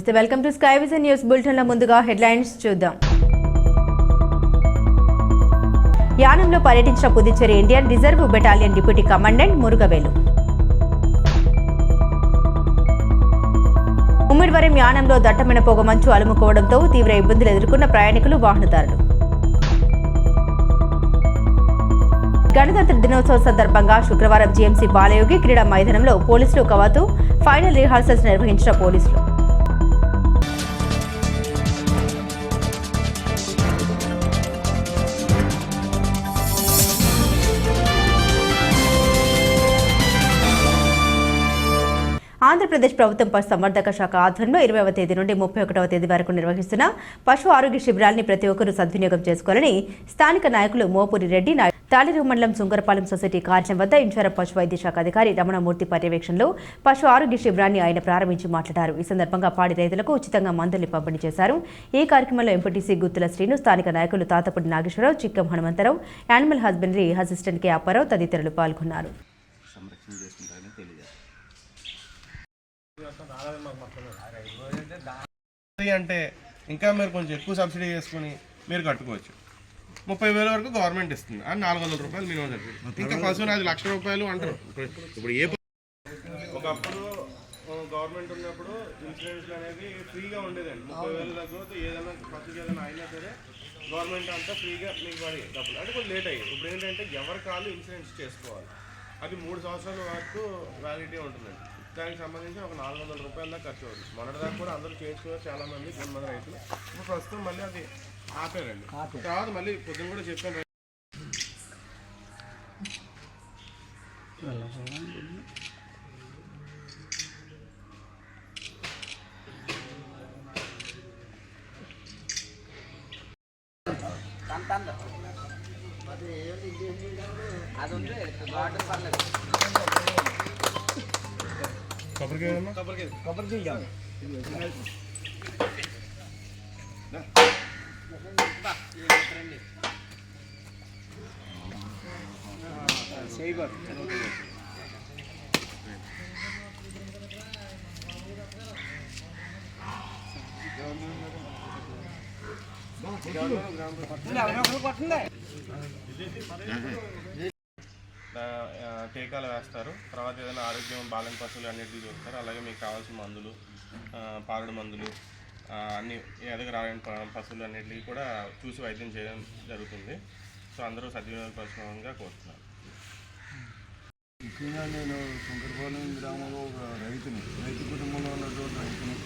నమస్తే, welcome to sky vision news బులెటిన్ల ముందుగా హెడ్లైన్స్ చూద్దాం. యానంలో పర్యటించిన Puducherry Indian reserve battalion deputy commandant Murugavelu. Ummidivaram యానంలో దట్టమైన పొగమంచు అలుముకోవడంతో తీవ్ర ఇబ్బందులు ఎదుర్కొన్న ప్రయాణికులు, వాహనదారులు. గణతంత్ర దినోత్సవం సందర్భంగా శుక్రవారం జీఎంసీ బాలయోగి క్రీడా మైదానంలో పోలీసులు కవాతు ఫైనల్ రిహార్సల్స్ నిర్వహించిన పోలీసులు. ఆంధ్రప్రదేశ్ ప్రభుత్వం పశు సంవర్ధక శాఖ ఆధ్వర్యంలో 20వ తేదీ నుండి 31వ తేదీ వరకు నిర్వహిస్తున్న పశు ఆరోగ్య శిబిరాల్ని ప్రతి ఒక్కరూ సద్వినియోగం చేసుకోవాలని స్థానిక నాయకులు మోపూరి రెడ్డి, తాళిరు మండలం సుంగరపాలెం సొసైటీ కార్యం వద్ద ఇన్ఛార్జ్ పశు వైద్య శాఖ అధికారి రమణమూర్తి పర్యవేక్షణలో పశు ఆరోగ్య శిబిరాన్ని ఆయన ప్రారంభించి మాట్లాడారు. ఈ సందర్భంగా పాడి రైతులకు ఉచితంగా మందుల్ని పంపిణీ చేశారు. ఈ కార్యక్రమంలో ఎంపీటీసీ గుత్తుల శ్రీను, స్థానిక నాయకులు Tatapudi Nageswararao, Chikkam Hanumantharao, animal husbandry assistant K Apparao తదితరులు పాల్గొన్నారు. అంటే ఇంకా మీరు కొంచెం ఎక్కువ సబ్సిడీ చేసుకుని మీరు కట్టుకోవచ్చు. 30,000 వరకు గవర్నమెంట్ ఇస్తుంది, అది 400 రూపాయలు మినిమం సబ్సిడీ. ఇంకా పశువుని అది 1,00,000 రూపాయలు అంటారు. ఇప్పుడు ఒకప్పుడు గవర్నమెంట్ ఉన్నప్పుడు ఇన్సూరెన్స్ అనేది ఫ్రీగా ఉండేదండి. 30,000 తగ్గితే ఏదైనా పశువుకి ఏదైనా అయినా సరే గవర్నమెంట్ అంతా ఫ్రీగా మీకు పడి డబ్బులు అంటే కొంచెం లేట్ అయ్యి. ఇప్పుడు ఏంటంటే ఎవరి కాళ్ళు ఇన్సూరెన్స్ చేసుకోవాలి. అది 3 సంవత్సరాల వరకు వ్యాలిడిటీ ఉంటుందండి. దానికి సంబంధించి ఒక 400 రూపాయల దాకా ఖర్చు అవుతుంది. మొన్నటిదాకా కూడా అందరూ చేయించుకోవాలి చాలామంది, కొంతమంది రైతులు. ఇప్పుడు ప్రస్తుతం మళ్ళీ అది ఆపారండి. తర్వాత మళ్ళీ పొద్దున్న కూడా చెప్పాను. కొబ్బరికాయ టీకాలు వేస్తారు. తర్వాత ఏదైనా ఆరోగ్యం బాలని పశువులు అన్నిటికీ చూస్తారు. అలాగే మీకు కావాల్సిన మందులు, పారుడు మందులు అన్నీ ఎదగ రాని పశువులు అన్నిటికీ కూడా చూసి వైద్యం చేయడం జరుగుతుంది. సో అందరూ సద్వినియోగపరచుకోవాలని కోరుతున్నాను. ముఖ్యంగా నేను శంకరపాలెం గ్రామంలో ఒక రైతు కుటుంబంలో ఉన్నటువంటి రైతుని.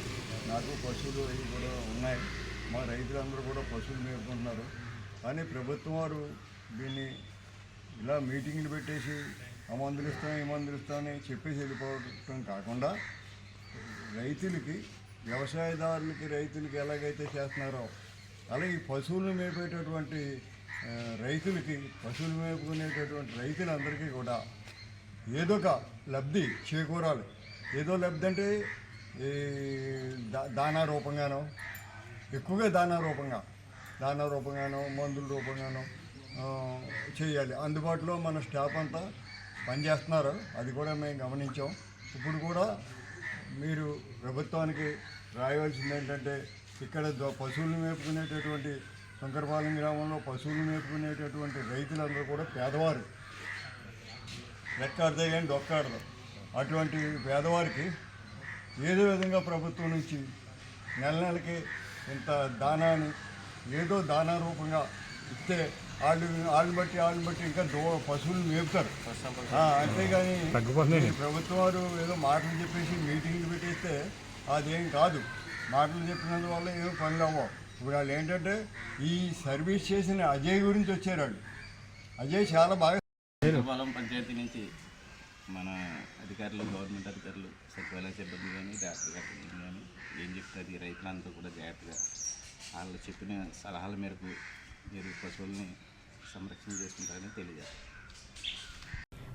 నాకు పశువులు అవి కూడా ఉన్నాయి. మా రైతులందరూ కూడా పశువులు మేపుకుంటున్నారు. కానీ ప్రభుత్వం వారు దీన్ని ఇలా మీటింగ్లు పెట్టేసి ఆ మందులు ఇస్తాం, ఈ మందులు ఇస్తామని చెప్పేసి వెళ్ళిపోవటం కాకుండా రైతులకి, వ్యవసాయదారులకి, రైతులకి ఎలాగైతే చేస్తున్నారో అలాగే ఈ పశువులను మేపేటటువంటి రైతులకి, పశువులు మేపుకునేటటువంటి రైతులందరికీ కూడా ఏదో ఒక లబ్ధి చేకూరాలి. ఏదో లబ్ధి అంటే దానా రూపంగానో, ఎక్కువగా దానా రూపంగానో మందుల రూపంగానో చేయాలి. అందుబాటులో మన స్టాఫ్ అంతా పనిచేస్తున్నారు, అది కూడా మేము గమనించాం. ఇప్పుడు కూడా మీరు ప్రభుత్వానికి రాయవలసింది ఏంటంటే, ఇక్కడ పశువులు మేపుకునేటటువంటి శంకరపాలెం గ్రామంలో పశువులు మేపుకునేటటువంటి రైతులందరూ కూడా పేదవారు, రెక్కాడితే కానీ డొక్కాడదు. అటువంటి పేదవారికి ఏదో విధంగా ప్రభుత్వం నుంచి నెలకి ఇంత దానాన్ని ఏదో దానా రూపంగా ఇస్తే వాళ్ళని బట్టి ఇంకా పశువులు మేపుతారు. అంతేగాని ప్రభుత్వం వారు ఏదో మాటలు చెప్పేసి మీటింగ్లు పెట్టేస్తే అదేం కాదు. మాటలు చెప్పినందువల్ల ఏదో పనులు అవ్వవు. ఇప్పుడు వాళ్ళు ఏంటంటే ఈ సర్వీస్ చేసిన అజయ్ గురించి వచ్చారు. వాళ్ళు అజయ్ చాలా బాగా పంచాయతీ నుంచి మన అధికారులు, గవర్నమెంట్ అధికారులు, సచివాలయ సిబ్బంది కానీ, డాక్టర్ గారు కానీ ఏం చెప్తుంది, రైతులందరూ కూడా జాగ్రత్తగా వాళ్ళు చెప్పిన సలహాల మేరకు మీరు పశువుల్ని సంరక్షణ చేసుకుంటారని తెలియజేస్తారు.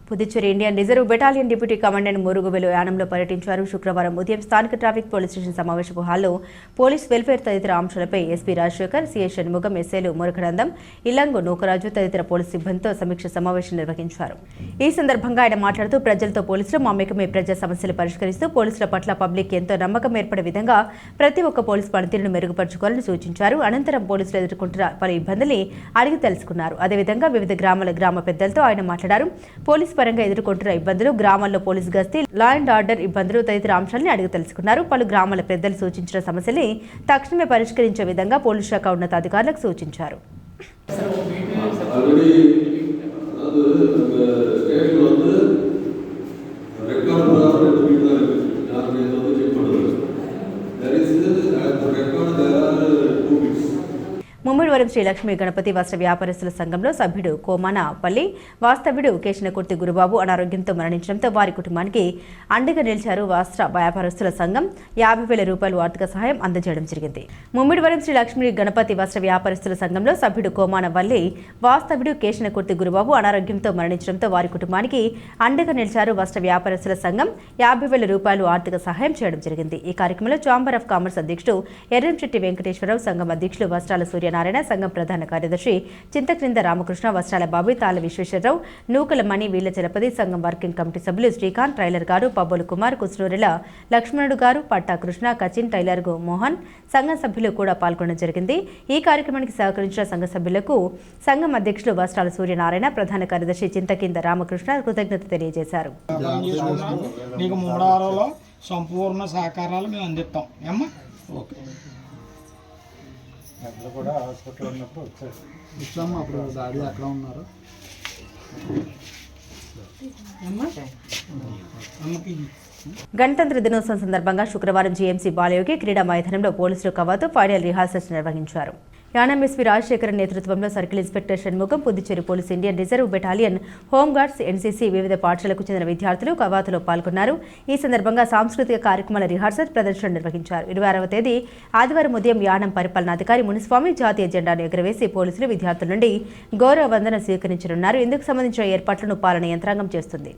Puducherry Indian reserve battalion deputy commandant Muruguvelu యానంలో పర్యటించారు. శుక్రవారం ఉదయం స్థానిక ట్రాఫిక్ పోలీస్ స్టేషన్ సమావేశపు హాల్లో పోలీస్ వెల్ఫేర్ తదితర అంశాలపై ఎస్పీ రాజశేఖర్, సిఐ షణ్ముగం, ఎస్ఐలు మురకనందం, ఇల్లంగు నూకరాజు తదితర పోలీస్ సిబ్బందితో సమీక్ష సమావేశం నిర్వహించారు. ఈ సందర్భంగా ఆయన మాట్లాడుతూ ప్రజలతో పోలీసులు మమేకమై ప్రజా సమస్యలు పరిష్కరిస్తూ పోలీసుల పట్ల పబ్లిక్ ఎంతో నమ్మకం ఏర్పడే విధంగా ప్రతి ఒక్క పోలీసు పనితీరును మెరుగుపరచుకోవాలని సూచించారు. అనంతరం పోలీసులు ఎదుర్కొంటున్న పలు ఇబ్బందుల్ని అడిగి తెలుసుకున్నారు. అదేవిధంగా వివిధ గ్రామ పెద్దలతో ఆయన మాట్లాడారు. పోలీసు పరంగా ఎదుర్కొంటున్న ఇబ్బందులు, గ్రామాల్లో పోలీసు గస్తీ, లా అండ్ ఆర్డర్ ఇబ్బందులు తదితర అంశాలని అడిగి తెలుసుకున్నారు. పలు గ్రామాల పెద్దలు సూచించిన సమస్యల్ని తక్షణమే పరిష్కరించే విధంగా పోలీసు శాఖ ఉన్నతాధికారులకు సూచించారు. ముమ్మిడివరం శ్రీ లక్ష్మీ గణపతి వస్త్ర వ్యాపారస్తుల సంఘంలో సభ్యుడు కోమానపల్లి వాస్తవ్యుడు కేశనకుర్తి గురుబాబు అనారోగ్యంతో మరణించడంతో వారి కుటుంబానికి అండగా నిలిచారు. వస్త్ర వ్యాపారస్తుల సంఘం 50,000 రూపాయలు ఆర్థిక సహాయం అందజేయడం జరిగింది. ముమ్మిడివరం శ్రీ లక్ష్మీ గణపతి వస్త్ర వ్యాపారస్తుల సంఘంలో సభ్యుడు కోమానపల్లి వాస్తవ్యుడు కేశనకుర్తి గురుబాబు అనారోగ్యంతో మరణించడంతో వారి కుటుంబానికి అండగా నిలిచారు. వస్త్ర వ్యాపారస్తుల సంఘం 50,000 రూపాయలు ఆర్థిక సహాయం చేయడం జరిగింది. ఈ కార్యక్రమంలో ఛాంబర్ ఆఫ్ కామర్స్ అధ్యక్షుడు ఎర్రంచెట్టి వెంకటేశ్వరరావు, సంఘం అధ్యక్షులు వస్త్రాల సూర్యనారాయణ, సంఘం ప్రధాన కార్యదర్శి చింతక్రింద రామకృష్ణ, వస్త్రాల బాబు, తాళ విశ్వేశ్వరరావు, నూకల మణి, వీళ్ల చలపతి, సంఘం వర్కింగ్ కమిటీ సభ్యులు శ్రీకాంత్, ట్రైలర్ గారు, పబ్బోలు కుమార్, కుస్నూరెల లక్ష్మణుడు గారు, పట్టా కృష్ణ, కచిన్, టైలర్ మోహన్, సంఘం సభ్యులు కూడా పాల్గొనడం జరిగింది. ఈ కార్యక్రమానికి సహకరించిన సంఘ సభ్యులకు సంఘం అధ్యక్షులు వస్త్రాల సూర్యనారాయణ, ప్రధాన కార్యదర్శి చింతకింద రామకృష్ణ కృతజ్ఞత తెలియజేశారు. సంపూర్ణ సహకారాలు మేము అందిస్తాం. ఏమ్మా ఓకే అప్పుడు కూడా హాస్పిటల్ ఉన్నప్పుడు ఇస్తాము. అప్పుడు డాడీ అక్కడ ఉన్నారు. గణతంత్ర దినోత్సవం సందర్భంగా శుక్రవారం జీఎంసీ బాలయోగి క్రీడా మైదానంలో పోలీసులు కవాతు ఫైనల్ రిహార్సల్స్ నిర్వహించారు. యానం ఎస్పీ రాజశేఖర్ నేతృత్వంలో circle inspector Shanmugam, Puducherry police Indian reserve battalion, home guards, NCC వివిధ పాఠశాలకు చెందిన విద్యార్థులు కవాతులో పాల్గొన్నారు. ఈ సందర్భంగా సాంస్కృతిక కార్యక్రమాల రిహార్సల్ ప్రదర్శన నిర్వహించారు. 26వ తేదీ ఆదివారం ఉదయం యానం పరిపాలనాధికారి మునిస్వామి జాతీయ జెండాను ఎగురవేసి పోలీసులు విద్యార్థుల నుండి గౌరవ వందన స్వీకరించనున్నారు. ఇందుకు సంబంధించిన ఏర్పాట్లను పాలన యంత్రాంగం చేస్తుంది.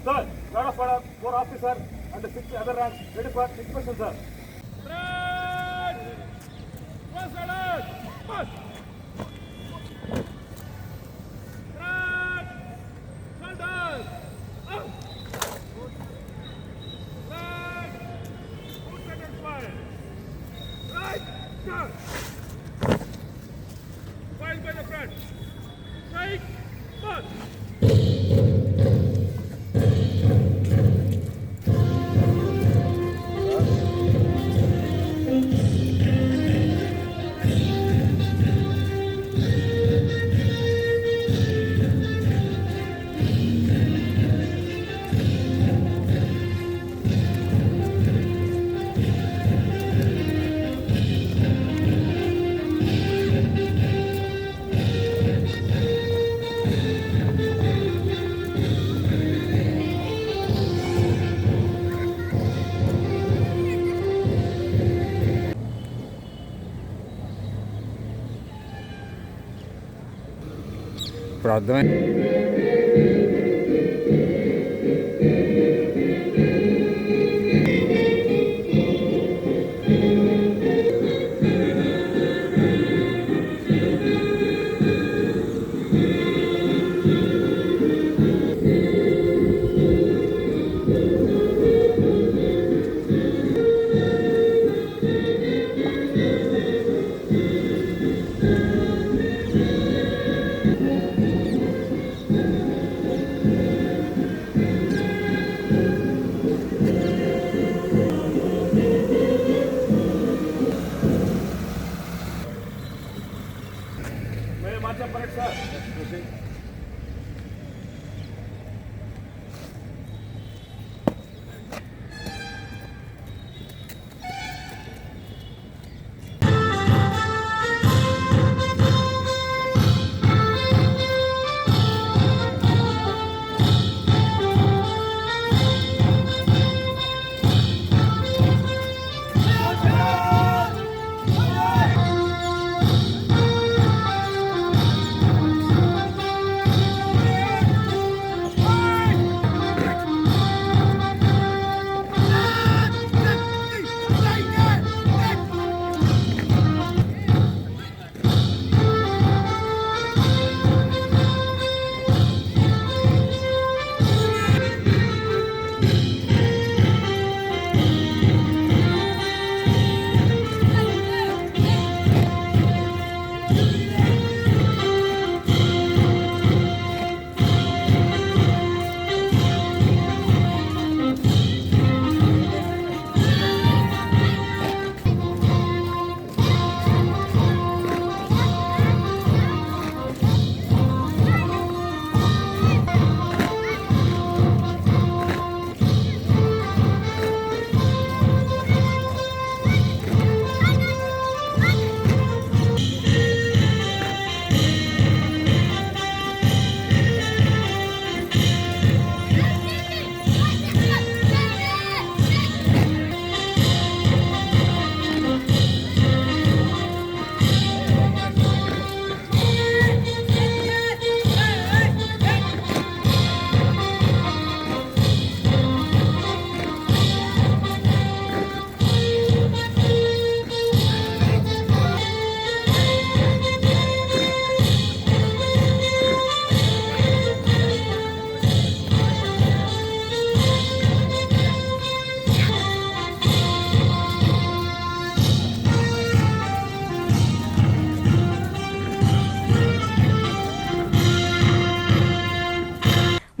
Sir, lot of order, 4 officer and the 6 other ranks ready for inspection, sir. Red! First order! First! Red! Shoulders! Up! Red! Put that on fire! Right! Down! File by the front! Strike! First! ఇప్పుడు అర్థమైంది.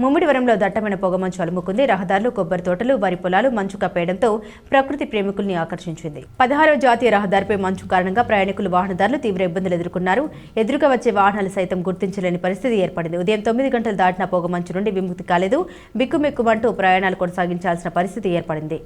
ముమ్మిడివరంలో దట్టమైన పొగమంచు అలుముకుంది. రహదారులు, కొబ్బరి తోటలు, వరి పొలాలు మంచు కప్పేయడంతో ప్రకృతి ప్రేమికుల్ని ఆకర్షించింది. 16వ జాతీయ రహదారిపై మంచు కారణంగా ప్రయాణికులు, వాహనదారులు తీవ్ర ఇబ్బందులు ఎదుర్కొన్నారు. ఎదురుగా వచ్చే వాహనాలు సైతం గుర్తించలేని పరిస్థితి ఏర్పడింది. ఉదయం 9 గంటలు దాటిన పొగమంచు నుండి విముక్తి కాలేదు. బిక్కుమెక్కుమంటూ ప్రయాణాలు కొనసాగించాల్సిన పరిస్థితి ఏర్పడింది.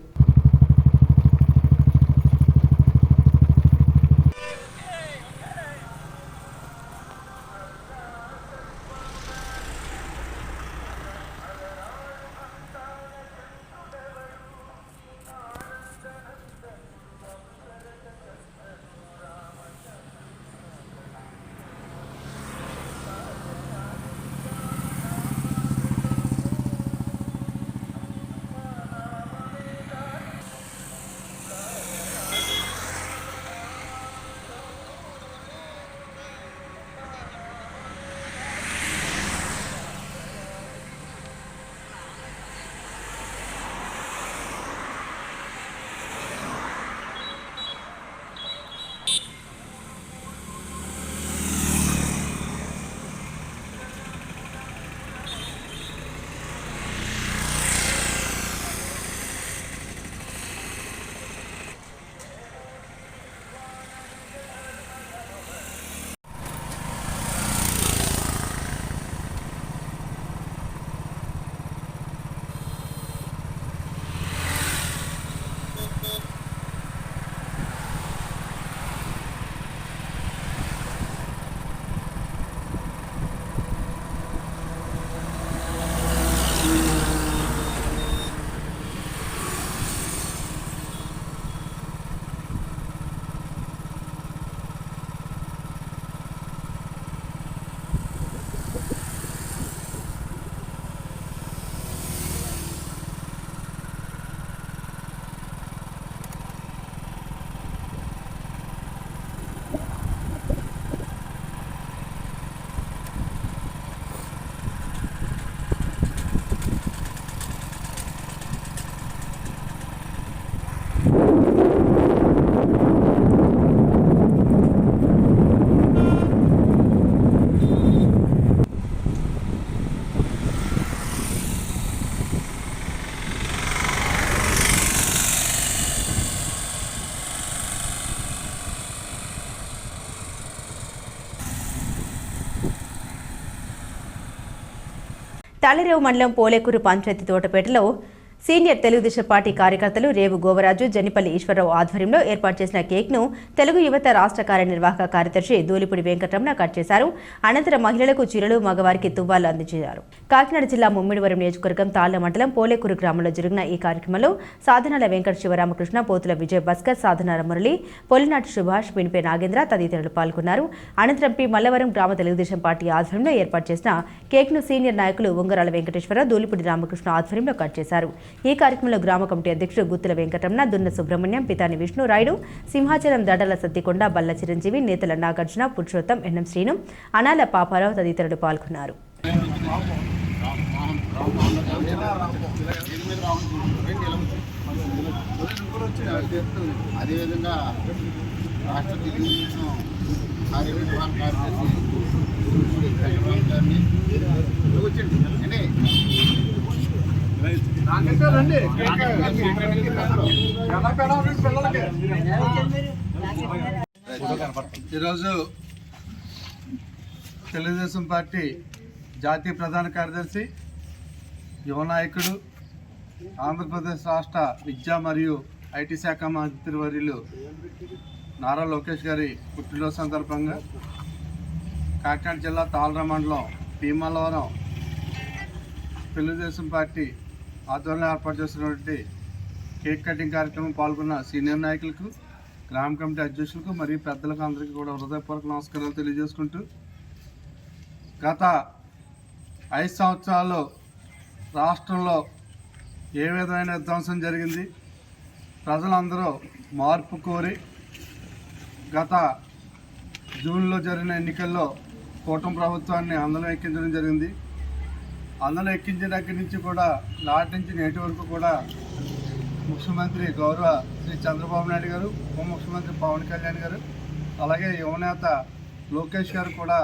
తాళిరేవు మండలం పోలేకూరు పంచాయతీ తోటపేటలో సీనియర్ తెలుగుదేశం పార్టీ కార్యకర్తలు రేవు గోవరాజు, జనిపల్లి ఈశ్వరరావు ఆధ్వర్యంలో ఏర్పాటు చేసిన కేక్ను తెలుగు యువత రాష్ట్ర కార్యనిర్వాహక కార్యదర్శి దూలిపూడి వెంకటరమణ కట్ చేశారు. అనంతరం మహిళలకు చీరలు, మగవారికి తువ్వాలు అందించారు. కాకినాడ జిల్లా ముమ్మిడివరం నియోజకవర్గం తాళ్ల మండలం పోలేకూరు గ్రామంలో జరిగిన ఈ కార్యక్రమంలో సాధనాల వెంకట శివరామకృష్ణ, పోతుల విజయ్ భాస్కర్, సాధనాల మురళి, పొలినాటి సుభాష్, పినిపే నాగేంద్ర తదితరులు పాల్గొన్నారు. అనంతరం పి మల్లవరం గ్రామ తెలుగుదేశం పార్టీ ఆధ్వర్యంలో ఏర్పాటు చేసిన కేక్ను సీనియర్ నాయకులు ఉంగరాల వెంకటేశ్వరరావు, దూలిపూడి రామకృష్ణ ఆధ్వర్యంలో కట్ చేశారు. ఈ కార్యక్రమంలో గ్రామ కమిటీ అధ్యక్షుడు గుత్తుల వెంకటరమణ, దున్న సుబ్రహ్మణ్యం, పితాని విష్ణు రాయుడు, సింహాచలం దడల సత్తికొండ, బల్ల చిరంజీవి, నేతల నాగార్జున, పురుషోత్తం, ఎన్ఎం శ్రీను, అనాల పాపారావు తదితరులు పాల్గొన్నారు. అదేవిధంగా రాష్ట్ర తెలుగుదేశం కార్యనిర్వాహక ఈరోజు తెలుగుదేశం పార్టీ జాతీయ ప్రధాన కార్యదర్శి, యువ నాయకుడు, ఆంధ్రప్రదేశ్ రాష్ట్ర విద్యా మరియు ఐటీ శాఖ మంత్రివర్యులు నారా లోకేష్ గారి పుట్టినరోజు సందర్భంగా కాకినాడ జిల్లా తాళ్ల మండలం పి మల్లవరం తెలుగుదేశం పార్టీ ఆధ్వర్యంలో ఏర్పాటు చేసినటువంటి కేక్ కటింగ్ కార్యక్రమం పాల్గొన్న సీనియర్ నాయకులకు, గ్రామ కమిటీ అధ్యక్షులకు మరియు పెద్దలకు అందరికీ కూడా హృదయపూర్వక నమస్కారాలు తెలియజేసుకుంటూ, గత 5 సంవత్సరాల్లో రాష్ట్రంలో ఏ విధమైన విధ్వంసం జరిగింది, ప్రజలందరూ మార్పు కోరి గత జూన్లో జరిగిన ఎన్నికల్లో కూటమి ప్రభుత్వాన్ని అందరం ఎక్కించడం జరిగింది. అందరూ ఎక్కించిన దగ్గర నుంచి కూడా నాటి నుంచి నేటి వరకు కూడా ముఖ్యమంత్రి గౌరవ శ్రీ చంద్రబాబు నాయుడు గారు, ఉప ముఖ్యమంత్రి పవన్ కళ్యాణ్ గారు, అలాగే యువనేత లోకేష్ గారు కూడా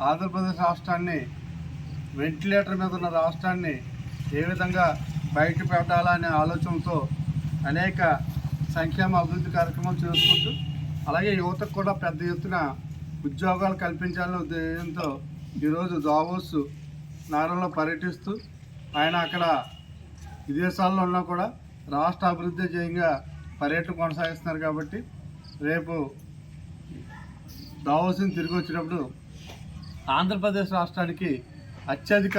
ఆంధ్రప్రదేశ్ రాష్ట్రాన్ని వెంటిలేటర్ మీద ఉన్న రాష్ట్రాన్ని ఏ విధంగా బయట పెట్టాలా అనే ఆలోచనతో అనేక సంక్షేమ అభివృద్ధి కార్యక్రమాలు చేసుకుంటూ అలాగే యువతకు కూడా పెద్ద ఎత్తున ఉద్యోగాలు కల్పించాలనే ఉద్దేశంతో ఈరోజు దావోస్ నగరంలో పర్యటిస్తూ ఆయన అక్కడ విదేశాల్లో ఉన్నా కూడా రాష్ట్ర అభివృద్ధి ధ్యేయంగా పర్యటన కొనసాగిస్తున్నారు. కాబట్టి రేపు దావోస్ని తిరిగి వచ్చినప్పుడు ఆంధ్రప్రదేశ్ రాష్ట్రానికి అత్యధిక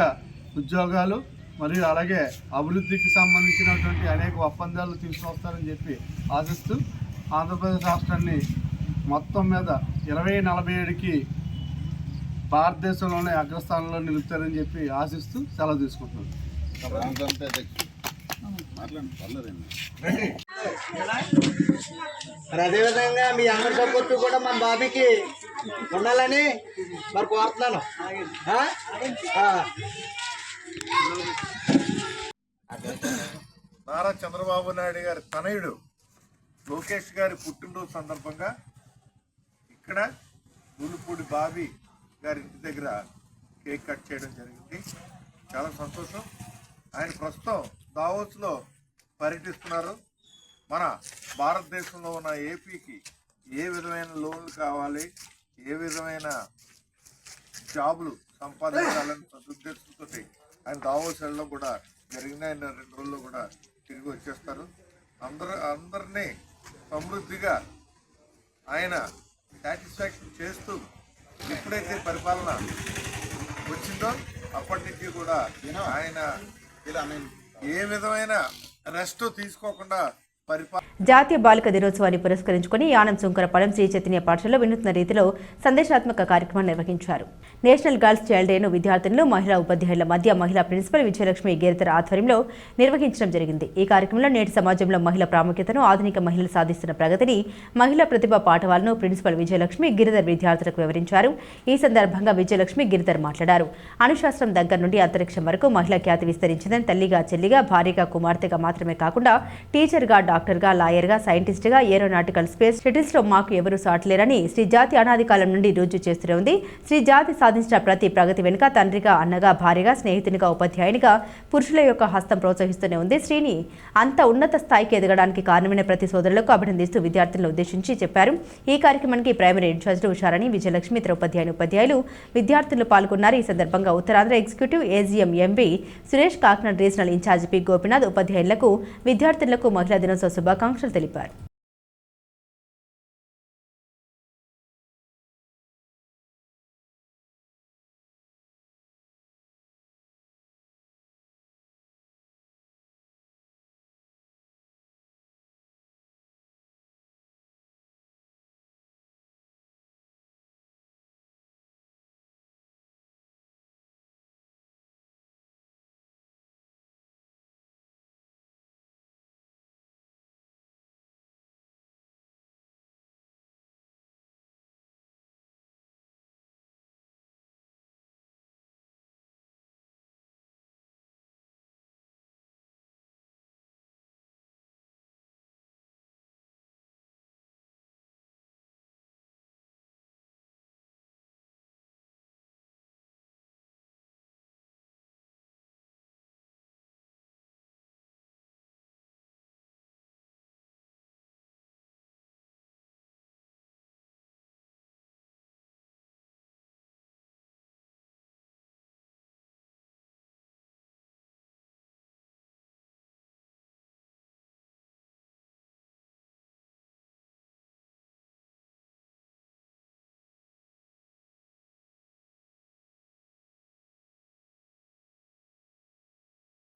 ఉద్యోగాలు మరియు అలాగే అభివృద్ధికి సంబంధించినటువంటి అనేక ఒప్పందాలు తీసుకొస్తారని చెప్పి ఆశిస్తూ ఆంధ్రప్రదేశ్ రాష్ట్రాన్ని మొత్తం మీద 2047కి భారతదేశంలోనే అగ్రస్థానంలో నిలుపుతారని చెప్పి ఆశిస్తూ సెలవు తీసుకుంటున్నాను. మరి అదేవిధంగా మీ అందరి సపోర్టు కూడా మన బాబీకి ఉండాలని మరి కోరుతున్నాను. నారా చంద్రబాబు నాయుడు గారి తనయుడు లోకేష్ గారి పుట్టినరోజు సందర్భంగా ఇక్కడ నూలుపూడి బాబీ గారి ఇంటి దగ్గర కేక్ కట్ చేయడం జరిగింది. చాలా సంతోషం. ఆయన ప్రస్తుతం దావోస్లో పర్యటిస్తున్నారు. మన భారతదేశంలో ఉన్న ఏపీకి ఏ విధమైన లోన్లు కావాలి, ఏ విధమైన జాబులు సంపాదించాలని ఉద్దేశంతో ఆయన దావోస్ వెళ్ళడం కూడా జరిగింది. ఆయన 2 రోజుల్లో కూడా తిరిగి వచ్చేస్తారు. అందరినీ సమృద్ధిగా ఆయన సాటిస్ఫాక్షన్ చేస్తూ ఎప్పుడైతే పరిపాలన వచ్చిందో అప్పటి నుంచి కూడా ఆయన ఏ విధమైన రెస్ట్ తీసుకోకుండా జాతీయ బాలిక దినోత్సవాన్ని పురస్కరించుకుని యానం సుంకరపాలెం శ్రీ చైతన్య పాఠశాలలో వినూత్న రీతిలో సందేశాత్మక కార్యక్రమం నిర్వహించారు. నేషనల్ గర్ల్స్ చైల్డ్ డేను విద్యార్థులను మహిళా ఉపాధ్యాయుల మధ్య మహిళా ప్రిన్సిపల్ విజయలక్ష్మి గిరిధర్ ఆధ్వర్యంలో నిర్వహించడం జరిగింది. ఈ కార్యక్రమంలో నేటి సమాజంలో మహిళా ప్రాముఖ్యతను, ఆధునిక మహిళలు సాధిస్తున్న ప్రగతిని, మహిళా ప్రతిభా పాఠవాలను ప్రిన్సిపల్ విజయలక్ష్మి గిరిధర్ విద్యార్థులకు వివరించారు. ఈ సందర్భంగా విజయలక్ష్మి గిరిధర్ మాట్లాడారు. అణుశాస్త్రం దగ్గర నుండి అంతరిక్షం వరకు మహిళా ఖ్యాతి విస్తరించిందని, తల్లిగా, చెల్లిగా, భార్యగా, కుమార్తెగా మాత్రమే కాకుండా టీచర్గా, డాక్టర్గా, లాయర్గా, సైంటిస్ట్గా, ఏరోనాటికల్ స్పేస్ షటిల్స్లో మాకు ఎవరూ సాటలేరని శ్రీ జాతి అనాది కాలం నుండి రుజువు చేస్తూనే ఉంది. శ్రీ జాతి సాధించిన ప్రతి ప్రగతి వెనుక తండ్రిగా, అన్నగా, భార్యగా, స్నేహితునిగా, ఉపాధ్యాయునిగా పురుషుల యొక్క హస్తం ప్రోత్సహిస్తూనే ఉంది. శ్రీని అంత ఉన్నత స్థాయికి ఎదగడానికి కారణమైన ప్రతి సోదరులకు అభినందిస్తూ విద్యార్థులను ఉద్దేశించి చెప్పారు. ఈ కార్యక్రమానికి ప్రైమరీ ఇన్ఛార్జీలు ఉషారాణి, విజయలక్ష్మి, ఇతర ఉపాధ్యాయులు విద్యార్థులు పాల్గొన్నారు. ఈ సందర్భంగా Uttarandhra executive AGM MB Suresh, Kakinada regional ఇన్ఛార్జి పి గోపినాథ్ ఉపాధ్యాయులకు, విద్యార్థులకు మహిళా దినోత్సవ శుభాకాంక్షలు తెలిపారు.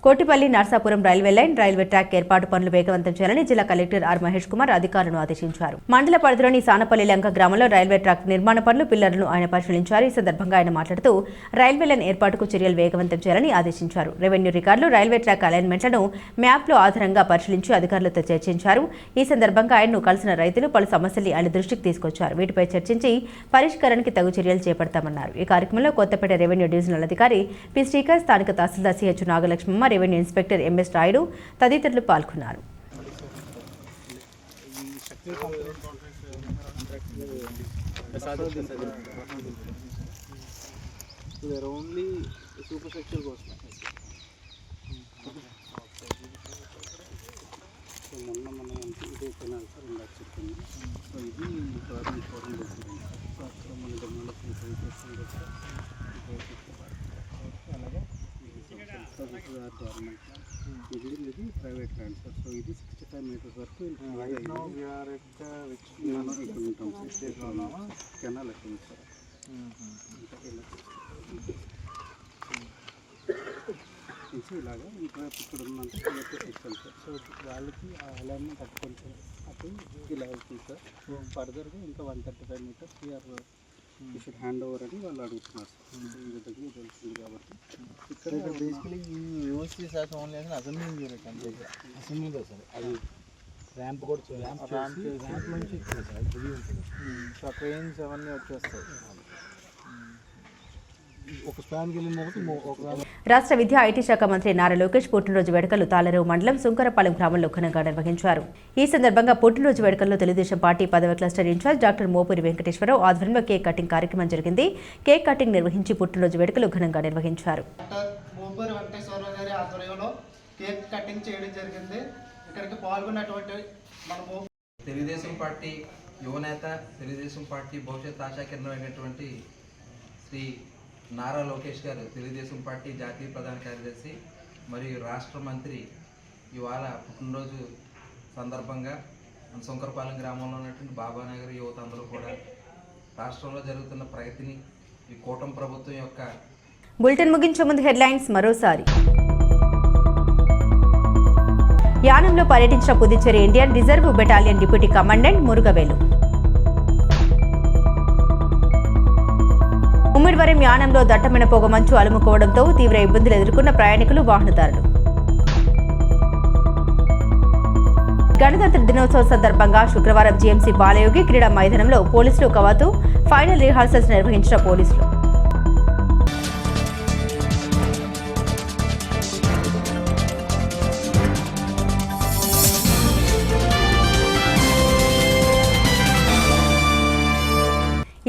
Kotipalli Narsapuram railway line, railway track ఏర్పాటు పనులు వేగవంతం చేయాలని జిల్లా కలెక్టర్ ఆర్ మహేష్ కుమార్ అధికారులను ఆదేశించారు. మండల పరిధిలోని సానపల్లి లంక గ్రామంలో రైల్వే ట్రాక్ నిర్మాణ పనులు, పిల్లర్లను ఆయన పరిశీలించారు. ఈ సందర్భంగా ఆయన మాట్లాడుతూ రైల్వే లైన్ ఏర్పాటుకు చర్యలు వేగవంతం చేయాలని ఆదేశించారు. రెవెన్యూ రికార్డులు, రైల్వే ట్రాక్ అలైన్మెంట్లను మ్యాప్లో ఆధారంగా పరిశీలించి అధికారులతో చర్చించారు. ఈ సందర్భంగా ఆయన్ను కలిసిన రైతులు పలు సమస్యల్ని ఆయన దృష్టికి తీసుకొచ్చారు. వీటిపై చర్చించి పరిష్కారానికి తగు చర్యలు చేపడతామన్నారు. ఈ కార్యక్రమంలో కొత్తపేట రెవెన్యూ డివిజనల్ అధికారి పి శ్రీకర్, స్థానిక tahsildar CH Nagalakshmamma, revenue inspector MS Rayudu తదితరులు పాల్గొన్నారు. So there only super structure కోసం. సో మొన్న మనం ఇదే తినాలి సార్ ఇందాక చెప్పింది. సో ఇది గవర్నమెంట్ ఫోరం చేసింది. సో అక్కడ మన డెమోలిషన్ చేస్తుంది సార్. అలాగే గవర్నమెంట్ మిగిలింది ఇది ప్రైవేట్ ల్యాండ్ సార్. సో ఇది 65 మీటర్స్ వరకు ఉంటాం సార్. కెనాల్ ఎక్కడ సార్ ఇలాగా ఇటువైపు ఇక్కడ ఉందంటే సెక్షన్ సార్. సో వాళ్ళకి ఆ అలైన్మెంట్ అటు కొంచెం అటు ఇలా అవుతుంది సార్. సో ఫర్దర్గా ఇంకా 135 మీటర్స్ ఈ షుడ్ హ్యాండ్ ఓవర్ అని వాళ్ళు అడుగుతున్నారు సార్. ఈ విధంగా తెలుస్తుంది కాబట్టి ఇక్కడ బేసికలీ ఈ యూనివర్సిటీ శాఖ ఓన్లీ అసెంబ్లింగ్ యూనిట్ అంతే అసెంబ్లీ సార్. అది ర్యాంప్ కూడా ర్యాంప్ నుంచి ఇచ్చింది సార్. ఇది ఉంటుంది. సో ట్రైన్స్ అవన్నీ వచ్చేస్తాయి. ఒక స్పాన్కి వెళ్ళిన రాష్ట్ర విద్యా ఐటీ శాఖ మంత్రి నారా లోకేష్ పుట్టినరోజు వేడుకలు తాళరేవు మండలం సుంకరపాలెం గ్రామంలో ఘనంగా నిర్వహించారు. ఈ సందర్భంగా పుట్టినరోజు వేడుకల్లో తెలుగుదేశం పార్టీ పదవ cluster incharge doctor Mopuri Venkateswara Rao ఆధ్వర్యంలో కేక్ కటింగ్ కార్యక్రమం జరిగింది. కేక్ కటింగ్ నిర్వహించి పుట్టినరోజు వేడుకలు ఘనంగా నిర్వహించారు. మోపూరి వెంకటేశ్వరరావు గారి ఆధ్వర్యంలో కేక్ కటింగ్ చేయడం జరిగింది. ఇక్కడికి పాల్గొన్నటువంటి మన తెలుగుదేశం పార్టీ యువనేత, తెలుగుదేశం పార్టీ భవిష్యత్ ఆశా కేంద్రమైనటువంటి శ్రీ నారా లోకేష్ గారు, తెలుగుదేశం పార్టీ జాతీయ ప్రధాన కార్యదర్శి మరియు రాష్ట్ర మంత్రి ఇవాళ పుట్టినరోజు సందర్భంగా మన శంకరపాలెం గ్రామంలో ఉన్నటువంటి బాబానగర్ యువత అందరూ కూడా రాష్ట్రంలో జరుగుతున్న ప్రగతిని, ఈ కూటమి ప్రభుత్వం యొక్క బులెటిన్ ముగించే ముందు హెడ్లైన్స్ మరోసారి. యానంలో పర్యటించిన Puducherry Indian reserve battalion deputy commandant Murugavelu. Ummidivaram యానంలో దట్టమైన పొగమంచు అలుముకోవడంతో తీవ్ర ఇబ్బందులు ఎదుర్కొన్న ప్రయాణికులు, వాహనదారులు. గణతంత్ర దినోత్సవం సందర్భంగా శుక్రవారం జీఎంసీ బాలయోగి క్రీడా మైదానంలో పోలీసులు కవాతు, ఫైనల్ రిహార్సల్స్ నిర్వహించిన పోలీసులు.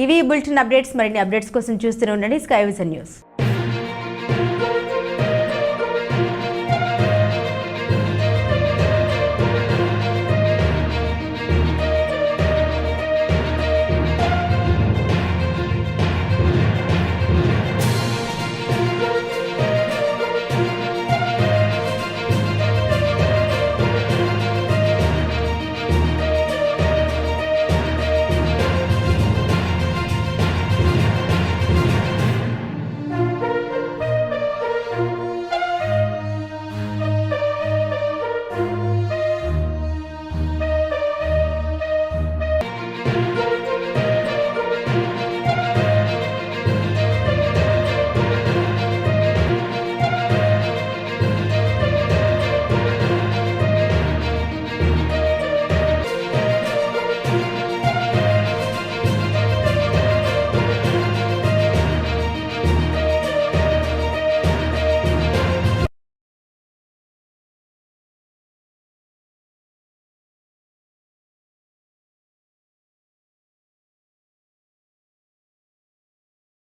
ఇవి బులెటిన్ అప్డేట్స్. మరిన్ని అప్డేట్స్ కోసం చూస్తూనే ఉండండి స్కై విజన్ న్యూస్.